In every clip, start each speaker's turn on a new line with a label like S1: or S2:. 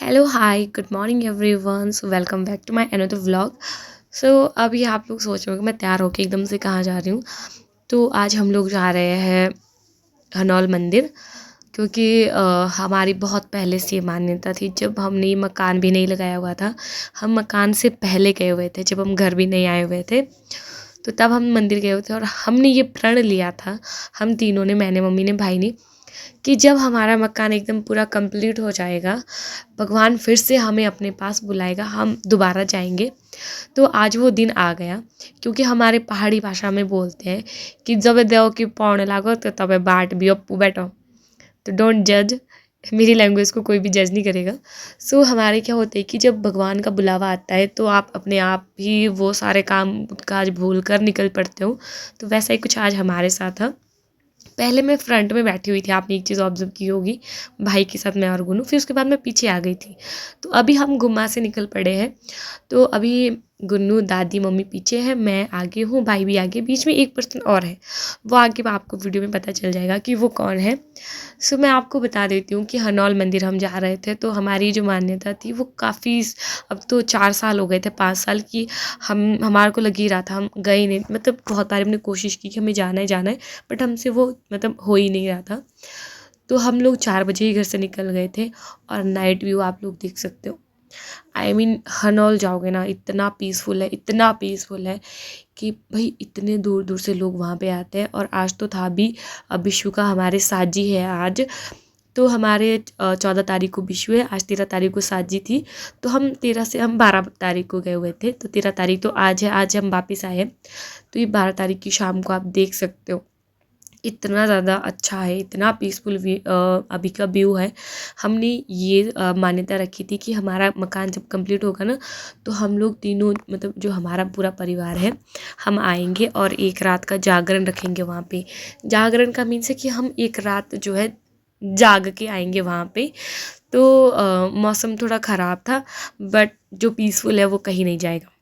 S1: Hello hi good morning everyone. So welcome back to my another vlog. So अभी आप लोग सोच रहे हो कि मैं तैयार होके एकदम से कहाँ जा रही हूँ। तो आज हम लोग जा रहे हैं हनौल मंदिर, क्योंकि हमारी बहुत पहले से ये मान्यता थी। जब हमने ये मकान भी नहीं लगाया हुआ था, हम मकान से पहले गए हुए थे, जब हम घर भी नहीं आए हुए थे, तो तब हम मंदिर गए हुए थे। और हमने ये प्रण लिया था, हम तीनों ने, मैंने, मम्मी ने, भाई ने, कि जब हमारा मकान एकदम पूरा कंप्लीट हो जाएगा, भगवान फिर से हमें अपने पास बुलाएगा, हम दोबारा जाएंगे। तो आज वो दिन आ गया, क्योंकि हमारे पहाड़ी भाषा में बोलते हैं कि जब देव की पौड़ लागो तो तब बाट भी अप्पू बैठो। तो डोंट जज, मेरी लैंग्वेज को कोई भी जज नहीं करेगा। सो हमारे क्या होता है कि जब भगवान का बुलावा आता है तो आप अपने आप ही वो सारे काम काज भूल कर निकल पड़ते हो। तो वैसा ही कुछ आज हमारे साथ था। पहले मैं फ्रंट में बैठी हुई थी, आपने एक चीज़ ऑब्जर्व की होगी, भाई के साथ मैं और गुनू। फिर उसके बाद मैं पीछे आ गई थी। तो अभी हम गुम्मा से निकल पड़े हैं। तो अभी गुन्नू, दादी, मम्मी पीछे है, मैं आगे हूँ, भाई भी आगे, बीच में एक पर्सन और है। वो आगे आपको वीडियो में पता चल जाएगा कि वो कौन है। सो मैं आपको बता देती हूँ कि हनौल मंदिर हम जा रहे थे। तो हमारी जो मान्यता थी वो काफ़ी, अब तो 4 साल हो गए थे, 5 साल की, हमारे को लग ही रहा था, हम गए ही नहीं। मतलब बहुत बार हमने कोशिश की कि हमें जाना है, बट हमसे वो मतलब हो ही नहीं रहा था। तो हम लोग 4 बजे ही घर से निकल गए थे। और नाइट व्यू आप लोग देख सकते हो। हनौल जाओगे ना, इतना पीसफुल है, इतना पीसफुल है कि भाई इतने दूर दूर से लोग वहाँ पे आते हैं। और आज तो था भी, अब विशु का हमारे साजी है आज। तो हमारे 14 तारीख को विशु है, आज 13 तारीख को साजी थी। तो हम 12 तारीख को गए हुए थे, तो 13 तारीख तो आज है, आज हम वापस आए हैं। तो ये 12 तारीख की शाम को आप देख सकते हो, इतना ज़्यादा अच्छा है, इतना पीसफुल अभी का व्यू है। हमने ये मान्यता रखी थी कि हमारा मकान जब कंप्लीट होगा ना, तो हम लोग तीनों, मतलब जो हमारा पूरा परिवार है, हम आएंगे और एक रात का जागरण रखेंगे वहाँ पे। जागरण का मीन्स है कि हम एक रात जो है जाग के आएंगे वहाँ पे। तो मौसम थोड़ा ख़राब था, बट जो पीसफुल है वो कहीं नहीं जाएगा।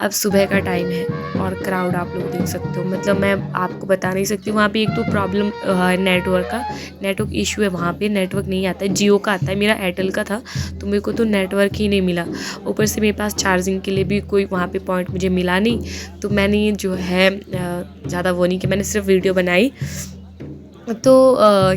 S1: अब सुबह का टाइम है और क्राउड आप लोग देख सकते हो, मतलब मैं आपको बता नहीं सकती। वहाँ पे एक तो प्रॉब्लम है नेटवर्क का, नेटवर्क इशू है वहाँ पे, नेटवर्क नहीं आता है। जियो का आता है, मेरा एयरटेल का था, तो मेरे को तो नेटवर्क ही नहीं मिला। ऊपर से मेरे पास चार्जिंग के लिए भी कोई वहाँ पे पॉइंट मुझे मिला नहीं। तो मैंने जो है ज़्यादा वो नहीं कि, मैंने सिर्फ वीडियो बनाई। तो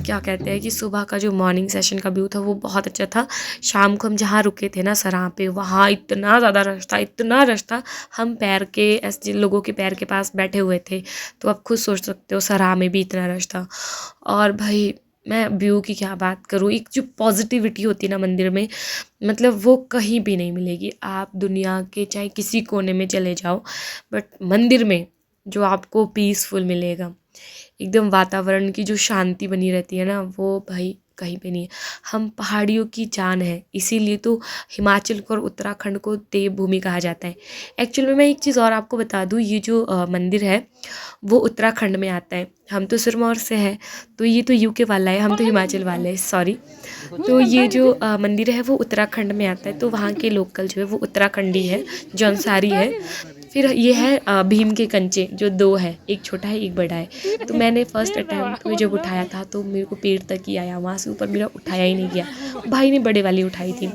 S1: क्या कहते हैं कि सुबह का जो मॉर्निंग सेशन का व्यू था वो बहुत अच्छा था। शाम को हम जहाँ रुके थे ना सराह पे, वहाँ इतना ज़्यादा रश था, इतना रश था। हम पैर के, ऐसे लोगों के पैर के पास बैठे हुए थे। तो आप खुद सोच सकते हो सराह में भी इतना रश था। और भाई मैं व्यू की क्या बात करूँ, एक जो पॉजिटिविटी होती है ना मंदिर में, मतलब वो कहीं भी नहीं मिलेगी। आप दुनिया के चाहे किसी कोने में चले जाओ, बट मंदिर में जो आपको पीसफुल मिलेगा, एकदम वातावरण की जो शांति बनी रहती है ना, वो भाई कहीं पे नहीं है। हम पहाड़ियों की जान है, इसीलिए तो हिमाचल को और उत्तराखंड को देवभूमि कहा जाता है। एक्चुअल में मैं एक चीज़ और आपको बता दूँ, ये जो मंदिर है वो उत्तराखंड में आता है। हम तो सिरमौर से हैं, तो ये तो यूके वाला है, हम तो हिमाचल वाले हैं, सॉरी। तो ये जो मंदिर है वो उत्तराखंड में आता है। तो वहाँ के लोकल जो है वो उत्तराखंडी है, जौनसारी है। फिर ये है भीम के कंचे, जो 2 है, एक छोटा है एक बड़ा है। तो मैंने फर्स्ट अटैम्प्ट में जब उठाया था तो मेरे को पेड़ तक ही आया, वहाँ से ऊपर मेरा उठाया ही नहीं गया। भाई ने बड़े वाली उठाई थी।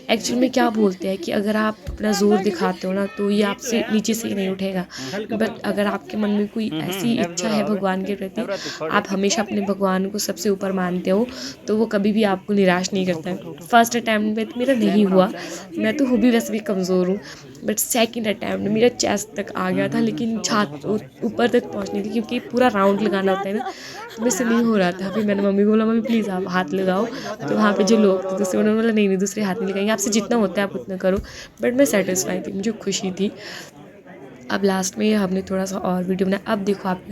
S1: एक्चुअल में क्या बोलते हैं कि अगर आप अपना ज़ोर दिखाते हो ना, तो ये आपसे नीचे से ही नहीं उठेगा। बट अगर आपके मन में कोई ऐसी इच्छा है भगवान के प्रति, आप हमेशा अपने भगवान को सबसे ऊपर मानते हो, तो वो कभी भी आपको निराश नहीं करता है। फर्स्ट अटैम्प्ट में तो मेरा नहीं हुआ, मैं तो हूँ भी वैसे भी कमज़ोर हूँ। बट सेकंड अटैम्प्ट में मेरा चेस्ट तक आ गया था, लेकिन छात ऊपर तक पहुँचनी थी, क्योंकि पूरा राउंड लगाना होता है ना, तो मेरे से नहीं हो रहा था। फिर मैंने मम्मी को बोला, मम्मी प्लीज़ आप हाथ लगाओ। तो वहाँ पे जो लोग थे दूसरे, उन्होंने बोला नहीं नहीं, दूसरे हाथ नहीं लगाएंगे, आपसे जितना होता है आप उतना करो। बट मैं सेटिस्फाई थी, मुझे खुशी थी। अब लास्ट में हमने थोड़ा सा और वीडियो बनाया। अब देखो आप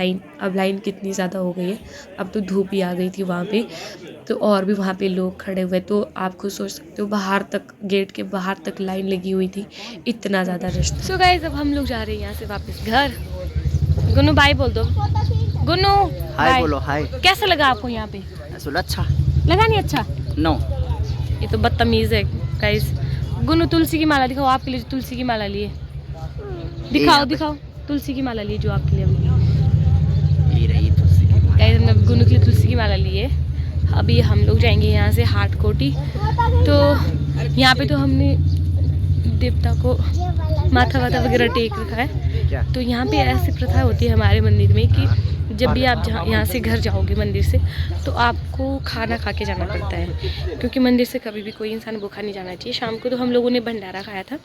S1: अब लाइन कितनी ज़्यादा हो गई है। अब तो धूप ही आ गई थी वहाँ पे, तो और भी वहाँ पे लोग खड़े हुए। तो आप खुद सोच सकते हो, बाहर तक, गेट के बाहर तक लाइन लगी हुई थी, इतना ज़्यादा रश था। सो गाइस, अब हम लोग जा रहे हैं यहाँ से वापस घर। गुन्नू बाय बोल दो। गुन्नू
S2: हाय बोलो, हाय।
S1: कैसा लगा आपको यहाँ पे?
S2: अच्छा
S1: लगा नहीं अच्छा?
S2: नो।
S1: ये तो बदतमीज़ है गाइस। गुन्नू तुलसी की माला दिखाओ, आपके लिए जो तुलसी की माला लिए, दिखाओ दिखाओ तुलसी की माला लिए जो आपके लिए
S2: ये रही तुलसी की माला।
S1: गाइस, हमने गुन्नू के लिए तुलसी की माला ली है। अभी हम लोग जाएंगे यहाँ से हाट कोटी। तो यहाँ पे तो हमने देवता को माथा वाथा वगैरह टेक रखा है।
S2: क्या?
S1: तो यहाँ पे ऐसी प्रथा होती है हमारे मंदिर में कि जब भी आप यहाँ से घर जाओगे मंदिर से, तो आपको खाना खा के जाना पड़ता है, क्योंकि मंदिर से कभी भी कोई इंसान भूखा नहीं जाना चाहिए। शाम को तो हम लोगों ने भंडारा खाया था,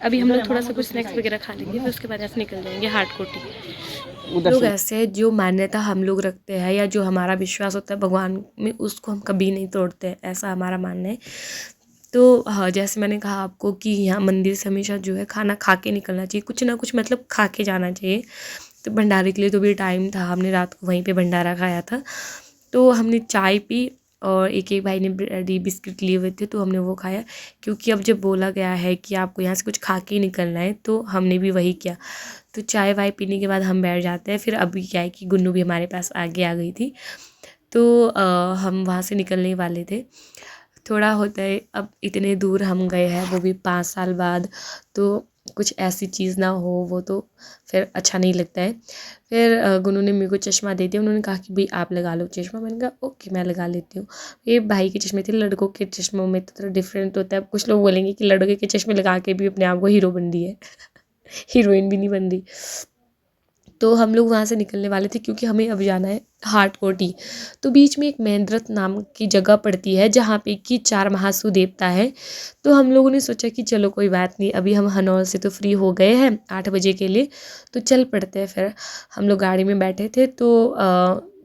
S1: अभी हम लोग थोड़ा सा कुछ स्नैक्स वगैरह खा लेंगे, फिर उसके बाद ऐसे निकल जाएंगे हाट कोटी। लोग ऐसे जो मान्यता हम लोग रखते हैं या जो हमारा विश्वास होता है भगवान में, उसको हम कभी नहीं तोड़ते हैं, ऐसा हमारा मानना है। तो हाँ, जैसे मैंने कहा आपको कि यहाँ मंदिर से हमेशा जो है खाना खा के निकलना चाहिए, कुछ ना कुछ मतलब खा के जाना चाहिए। तो भंडारे के लिए तो भी टाइम था, हमने रात को वहीं पे भंडारा खाया था। तो हमने चाय पी और एक एक भाई ने ब्रेड बिस्किट लिए हुए थे, तो हमने वो खाया, क्योंकि अब जब बोला गया है कि आपको यहाँ से कुछ खा के ही निकलना है, तो हमने भी वही किया। तो चाय वाय पीने के बाद हम बैठ जाते हैं। फिर अभी क्या है कि गुन्नू भी हमारे पास आगे आ गई थी, तो हम वहाँ से निकलने वाले थे। थोड़ा होता है, अब इतने दूर हम गए हैं, वो भी 5 साल बाद, तो कुछ ऐसी चीज़ ना हो, वो तो फिर अच्छा नहीं लगता है। फिर गुन्नू ने मेरे को चश्मा दे दिया, उन्होंने कहा कि भाई आप लगा लो चश्मा। मैंने कहा ओके मैं लगा लेती हूँ। ये भाई के चश्मे थे, लड़कों के चश्मों में तो थोड़ा डिफरेंट होता है। अब कुछ लोग बोलेंगे कि लड़के के चश्मे लगा के भी अपने आप को हीरो बन रही है हीरोइन भी नहीं बन रही। तो हम लोग वहाँ से निकलने वाले थे, क्योंकि हमें अब जाना है हाट कोटी। तो बीच में एक महेंद्रथ नाम की जगह पड़ती है, जहाँ पे कि 4 महासू देवता है। तो हम लोगों ने सोचा कि चलो कोई बात नहीं, अभी हम हनौल से तो फ्री हो गए हैं 8 बजे के लिए, तो चल पड़ते हैं। फिर हम लोग गाड़ी में बैठे थे, तो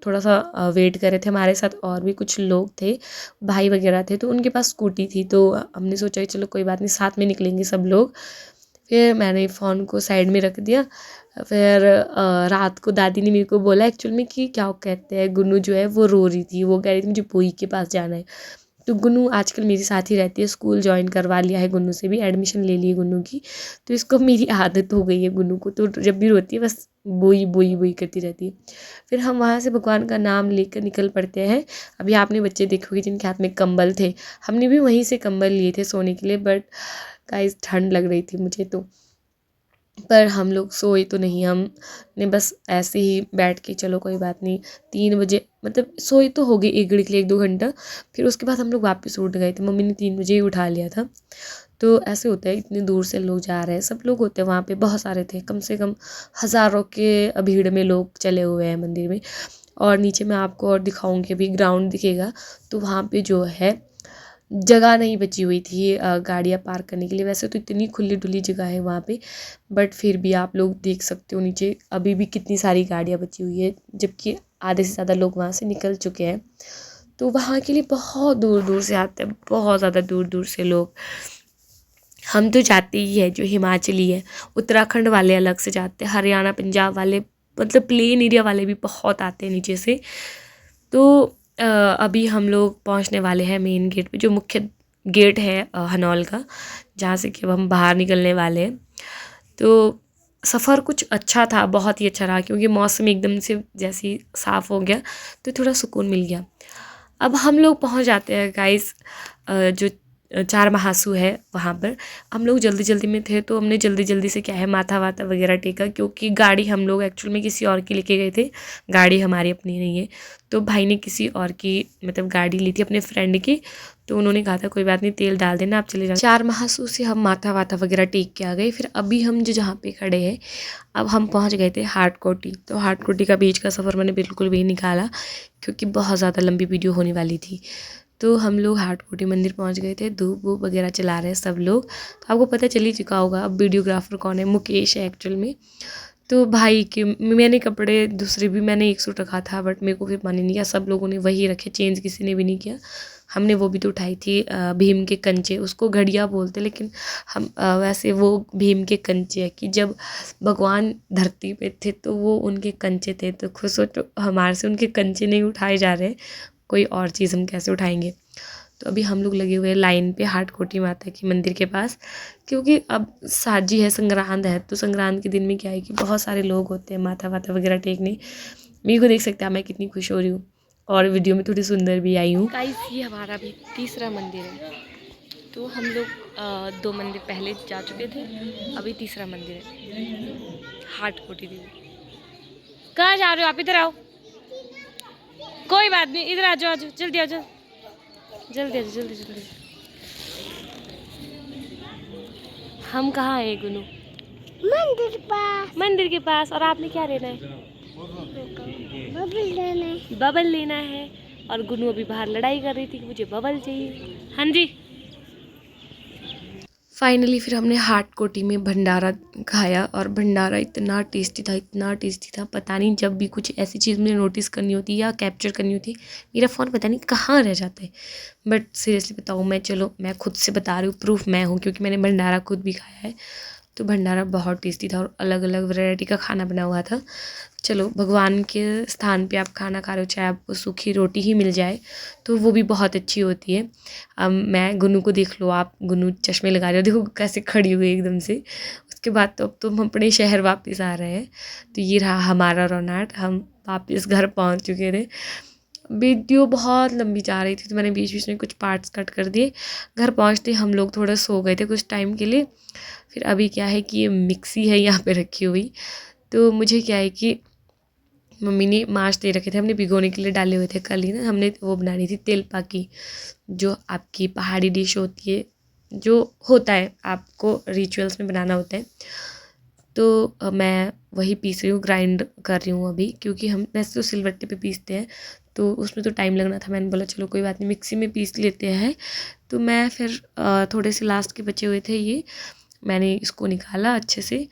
S1: थोड़ा सा वेट कर रहे थे। हमारे साथ और भी कुछ लोग थे, भाई वगैरह थे, तो उनके पास स्कूटी थी। तो हमने सोचा कि चलो कोई बात नहीं, साथ में निकलेंगे सब लोग। फिर मैंने फ़ोन को साइड में रख दिया। फिर रात को दादी ने मेरे को बोला एक्चुअल में कि क्या कहते हैं, गुन्नू जो है वो रो रही थी, वो कह रही थी मुझे पोई के पास जाना है। तो गुन्नू आजकल मेरे साथ ही रहती है, स्कूल जॉइन करवा लिया है गुन्नू से भी, एडमिशन ले ली है गुन्नू की। तो इसको मेरी आदत हो गई है गुन्नू को, तो जब भी रोती है बस बोई बोई बोई करती रहती है। फिर हम वहाँ से भगवान का नाम लेकर निकल पड़ते हैं। अभी आपने बच्चे देखोगे जिनके हाथ में कंबल थे, हमने भी वहीं से कंबल लिए थे सोने के लिए, बट गाइस ठंड लग रही थी मुझे तो। पर हम लोग सोए तो नहीं, हमने बस ऐसे ही बैठ के चलो कोई बात नहीं। 3 बजे मतलब सोए तो हो गए 1 घड़ी के लिए, 1-2 घंटा। फिर उसके बाद हम लोग वापस उठ गए थे, मम्मी ने 3 बजे ही उठा लिया था। तो ऐसे होता है, इतनी दूर से लोग जा रहे हैं, सब लोग होते हैं वहाँ पे, बहुत सारे थे, कम से कम हज़ारों के भीड़ में लोग चले हुए हैं मंदिर में। और नीचे मैं आपको और दिखाऊंगी, अभी ग्राउंड दिखेगा, तो वहाँ पे जो है जगह नहीं बची हुई थी गाड़ियाँ पार्क करने के लिए। वैसे तो इतनी खुली डुली जगह है वहाँ पे, बट फिर भी आप लोग देख सकते हो नीचे अभी भी कितनी सारी गाड़ियाँ बची हुई है, जबकि आधे से ज़्यादा लोग वहाँ से निकल चुके हैं। तो वहाँ के लिए बहुत दूर दूर से आते हैं, बहुत ज़्यादा दूर दूर से लोग। हम तो जाते ही है, जो हिमाचली है, उत्तराखंड वाले अलग से जाते हैं, हरियाणा पंजाब वाले, मतलब प्लेन एरिया वाले भी बहुत आते हैं नीचे से। तो अभी हम लोग पहुंचने वाले हैं मेन गेट पे, जो मुख्य गेट है हनौल का, जहाँ से कि अब हम बाहर निकलने वाले हैं। तो सफ़र कुछ अच्छा था, बहुत ही अच्छा रहा, क्योंकि मौसम एकदम से जैसे ही साफ़ हो गया, तो थोड़ा सुकून मिल गया। अब हम लोग पहुंच जाते हैं गाइस, जो 4 महासू है वहाँ पर। हम लोग जल्दी जल्दी में थे, तो हमने जल्दी जल्दी से क्या है माथा वाथा वगैरह टेका, क्योंकि गाड़ी हम लोग एक्चुअल में किसी और की लेके गए थे, गाड़ी हमारी अपनी नहीं है। तो भाई ने किसी और की मतलब गाड़ी ली थी अपने फ्रेंड की, तो उन्होंने कहा था कोई बात नहीं तेल डाल देना, आप चले जाओ। 4 महासू से हम माथा वाथा वगैरह टेक के आ गए। फिर अभी हम जो जहाँ पे खड़े हैं, अब हम पहुँच गए थे हाट कोटी। तो हाट कोटी का बीच का सफ़र मैंने बिल्कुल भी निकाला, क्योंकि बहुत ज़्यादा लंबी वीडियो होने वाली थी। तो हम लोग हाट कोटी मंदिर पहुंच गए थे, धूप वूप वगैरह चला रहे हैं सब लोग। तो आपको पता चल ही चुका होगा अब वीडियोग्राफर कौन है, मुकेश है एक्चुअल में। तो भाई के मैंने कपड़े दूसरे भी, मैंने एक सूट रखा था, बट मेरे को फिर मन ही नहीं किया, सब लोगों ने वही रखे, चेंज किसी ने भी नहीं किया। हमने वो भी तो उठाई थी भीम के कंचे, उसको घड़िया बोलते, लेकिन हम वैसे वो भीम के कंचे है, कि जब भगवान धरती पे थे तो वो उनके कंचे थे। तो खुद सोचो हमारे से उनके कंचे नहीं उठाए जा रहे, कोई और चीज़ हम कैसे उठाएंगे। तो अभी हम लोग लगे हुए हैं लाइन पे हाट कोटी माता के मंदिर के पास, क्योंकि अब साजी है, संग्रांद है, तो संग्रांद के दिन में क्या है कि बहुत सारे लोग होते हैं माथा वाथा वगैरह टेकने। मेरे को देख सकते हैं मैं कितनी खुश हो रही हूँ, और वीडियो में थोड़ी सुंदर भी आई हूँ। गाइस ये हमारा भी तीसरा मंदिर है। तो हम लोग 2 मंदिर पहले जा चुके थे, अभी तीसरा मंदिर है हाट कोटी देवी। कहाँ जा रहे हो आप, इधर आओ, कोई बात नहीं, इधर आ जाओ, जल्दी आ जाओ, जल्दी आ जाओ, जल्दी जल्दी। हम कहाँ आए गुनू? मंदिर के पास। और आपने क्या लेना है? बबल लेना है। और गुनू अभी बाहर लड़ाई कर रही थी कि मुझे बबल चाहिए। हाँ जी। फाइनली फिर हमने हाट कोटी में भंडारा खाया और भंडारा इतना टेस्टी था। पता नहीं जब भी कुछ ऐसी चीज़ मुझे नोटिस करनी होती या कैप्चर करनी होती मेरा फ़ोन पता नहीं कहाँ रह जाता है। बट सीरियसली बताऊँ मैं खुद से बता रही हूँ, प्रूफ मैं हूँ क्योंकि मैंने भंडारा खुद भी खाया है। तो भंडारा बहुत टेस्टी था और अलग अलग वैरायटी का खाना बना हुआ था। चलो, भगवान के स्थान पे आप खाना खा रहे हो, चाहे आपको सूखी रोटी ही मिल जाए तो वो भी बहुत अच्छी होती है। अब मैं गुनू को देख लो, आप गुनू चश्मे लगा रहे हो, देखो कैसे खड़ी हुई एकदम से। उसके बाद तो अब तो हम अपने शहर वापस आ रहे हैं। तो ये रहा हमारा रोनाट, हम वापस घर पहुंच चुके थे। वीडियो बहुत लंबी जा रही थी तो मैंने बीच बीच में कुछ पार्ट्स कट कर दिए। घर पहुंचते हम लोग थोड़ा सो गए थे कुछ टाइम के लिए। फिर अभी क्या है कि ये मिक्सी है यहाँ पे रखी हुई, तो मुझे क्या है कि मम्मी ने मांस दे रखे थे, हमने भिगोने के लिए डाले हुए थे कल ही ना। हमने वो बनानी थी तेल पाकी, जो आपकी पहाड़ी डिश होती है, जो होता है आपको रिचुअल्स में बनाना होता है। तो मैं वही पीस रही हूँ, ग्राइंड कर रही हूँ अभी, क्योंकि हम वैसे तो सिलबट्टे पे पीसते हैं तो उसमें तो टाइम लगना था। मैंने बोला चलो कोई बात नहीं, मिक्सी में पीस लेते हैं। तो मैं फिर थोड़े से लास्ट के बचे हुए थे ये, मैंने इसको निकाला अच्छे से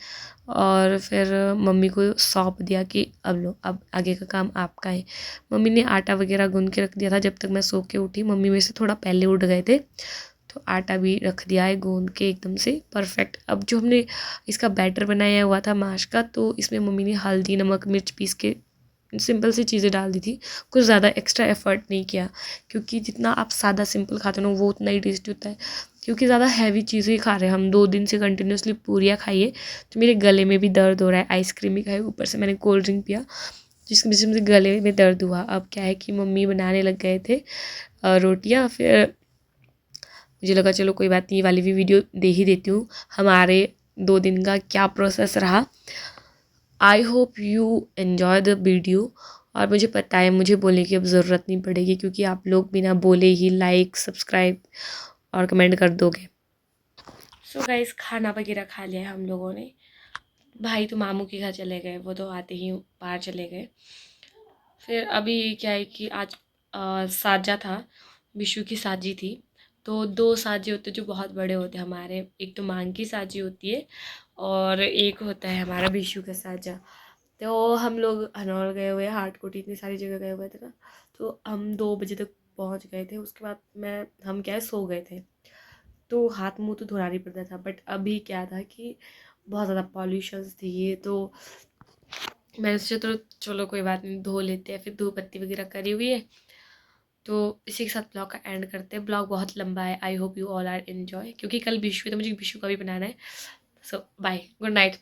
S1: और फिर मम्मी को सौंप दिया कि अब लो, अब आगे का काम आपका है। मम्मी ने आटा वगैरह गूंद के रख दिया था जब तक मैं सो के उठी। मम्मी में से थोड़ा पहले उठ गए थे तो आटा भी रख दिया है गूंद के एकदम से परफेक्ट। अब जो हमने इसका बैटर बनाया हुआ था माश का, तो इसमें मम्मी ने हल्दी नमक मिर्च पीस के सिंपल सी चीज़ें डाल दी थी, कुछ ज़्यादा एक्स्ट्रा एफर्ट नहीं किया, क्योंकि जितना आप सादा सिंपल खाते हो ना वो उतना ही टेस्टी होता है। क्योंकि ज़्यादा हैवी चीज़ें ही खा रहे हैं हम, 2 दिन से कंटिन्यूसली पूरियाँ खाइए तो मेरे गले में भी दर्द हो रहा है। आइसक्रीम भी खाई, ऊपर से मैंने कोल्ड ड्रिंक पिया जिसकी वजह से मुझे गले में दर्द हुआ। अब क्या है कि मम्मी बनाने लग गए थे रोटियाँ, फिर मुझे लगा चलो कोई बात नहीं, ये वाली भी वीडियो दे ही देती हूँ हमारे 2 दिन का क्या प्रोसेस रहा। आई hope you enjoy the video. और मुझे पता है मुझे बोलने की अब ज़रूरत नहीं पड़ेगी, क्योंकि आप लोग बिना बोले ही लाइक सब्सक्राइब और कमेंट कर दोगे। सो गाइस, खाना वगैरह खा लिया है हम लोगों ने। भाई तो मामू के घर चले गए, वो तो आते ही बाहर चले गए। फिर अभी क्या है कि आज साजा था, विशु की साजी थी। तो 2 साजे होते जो बहुत बड़े होते हैं हमारे, एक तो मांग की साजी होती है और एक होता है हमारा विशु का साजा। तो हम लोग हनौल गए हुए, हाटकोटी, इतनी सारी जगह गए हुए थे ना, तो हम 2 बजे तक पहुंच गए थे। उसके बाद हम क्या है सो गए थे, तो हाथ मुंह तो धोना नहीं पड़ता था। बट अभी क्या था कि बहुत ज़्यादा पॉल्यूशंस थी ये, तो मैंने सोचा तो चलो कोई बात नहीं धो लेते हैं। फिर धूप बत्ती वगैरह करी हुई है, तो इसी के साथ ब्लॉग का एंड करते हैं। ब्लॉग बहुत लंबा है, I hope you all are enjoy, क्योंकि कल विशु है तो मुझे विशु का भी बनाना है। सो बाय, गुड नाइट।